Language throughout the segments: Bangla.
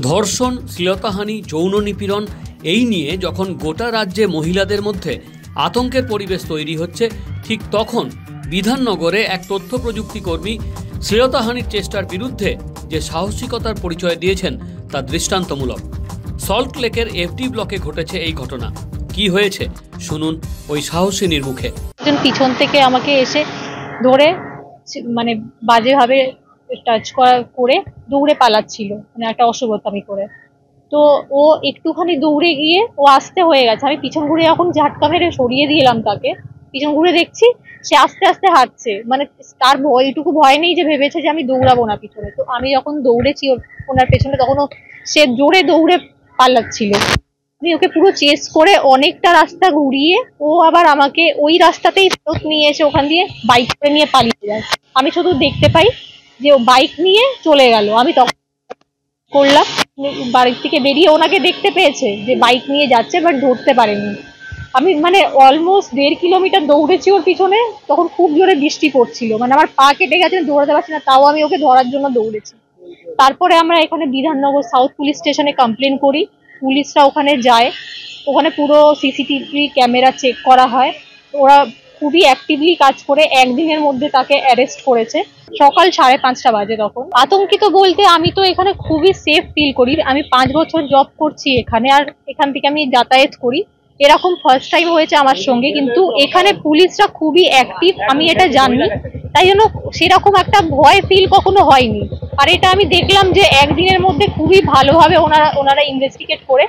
ধর্ষণ, শ্লীলতাহানি, যৌন নিপীড়ন এই নিয়ে যখন গোটা রাজ্যে মহিলাদের মধ্যে আতঙ্কের পরিবেশ তৈরি হচ্ছে, ঠিক তখন বিধাননগরে এক তথ্য প্রযুক্তি কর্মী শ্লীলতাহানির চেষ্টার বিরুদ্ধে যে সাহসিকতার পরিচয় দিয়েছেন তা দৃষ্টান্তমূলক। সল্টলেকের এফডি ব্লকে ঘটেছে এই ঘটনা। কি হয়েছে শুনুন ওই সাহসিনীর মুখে। পিছন থেকে আমাকে এসে ধরে মানে বাজেভাবে টাচ করে দৌড়ে পালাচ্ছিল, মানে একটা অশুভতামি করে। তো ও একটুখানি দৌড়ে গিয়ে ও আসতে হয়ে গেছে। আমি পিছন ঘুরে যখন ঝাটকা মেরে সরিয়ে দিলাম তাকে, পিছন ঘুরে দেখছি সে আস্তে আস্তে হাঁটছে, মানে তার এইটুকু ভয় নেই যে ভেবেছে যে আমি দৌড়াবো না পিছনে। তো আমি যখন দৌড়েছি ওনার পেছনে, তখন সে জোরে দৌড়ে পালাচ্ছিল। আমি ওকে পুরো চেস করে অনেকটা রাস্তা ঘুরিয়ে ও আবার আমাকে ওই রাস্তাতেই ফেরত নিয়ে এসে ওখান দিয়ে বাইক করে নিয়ে পালিয়ে যায়। আমি শুধু দেখতে পাই যে ও বাইক নিয়ে চলে গেল। আমি তখন করলাম, বাড়ির থেকে বেরিয়ে ওনাকে দেখতে পেয়েছে যে বাইক নিয়ে যাচ্ছে, বাট ধরতে পারেনি। আমি মানে অলমোস্ট 1.5 কিলোমিটার দৌড়েছি ওর পিছনে। তখন খুব জোরে বৃষ্টি পড়ছিল, মানে আমার পা কেটে গেছে, দৌড়াতে পারছি না, তাও আমি ওকে ধরার জন্য দৌড়েছি। তারপরে আমরা এখানে বিধাননগর সাউথ পুলিশ স্টেশনে কমপ্লেন করি। পুলিশরা ওখানে যায়, ওখানে পুরো সিসিটিভি ক্যামেরা চেক করা হয়। ওরা খুবই অ্যাক্টিভলি কাজ করে একদিনের মধ্যে তাকে অ্যারেস্ট করেছে। সকাল 5:30 বাজে। তখন আতঙ্কিত বলতে, আমি তো এখানে খুবই সেফ ফিল করি। আমি 5 বছর জব করছি এখানে, আর এখান থেকে আমি যাতায়াত করি। এরকম ফার্স্ট টাইম হয়েছে আমার সঙ্গে, কিন্তু এখানে পুলিশরা খুবই অ্যাক্টিভ, আমি এটা জানি। তাই জন্য সেরকম একটা ভয় ফিল কখনো হয়নি। আর এটা আমি দেখলাম যে একদিনের মধ্যে খুবই ভালোভাবে ওনারা ইনভেস্টিগেট করে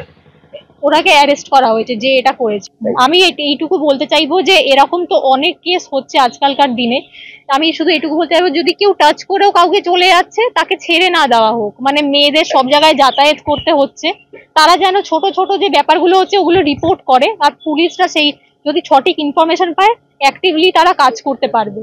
ওনাকে অ্যারেস্ট করা হয়েছে যে এটা করেছে। আমি এইটুকু বলতে চাইবো যে এরকম তো অনেক কেস হচ্ছে আজকালকার দিনে। আমি শুধু এইটুকু বলতে চাইবো, যদি কেউ টাচ করেও কাউকে চলে যাচ্ছে, তাকে ছেড়ে না দেওয়া হোক। মানে মেয়েদের সব জায়গায় যাতায়াত করতে হচ্ছে, তারা যেন ছোট ছোট যে ব্যাপারগুলো হচ্ছে ওগুলো রিপোর্ট করে, আর পুলিশরা সেই যদি সঠিক ইনফরমেশন পায়, অ্যাক্টিভলি তারা কাজ করতে পারবে।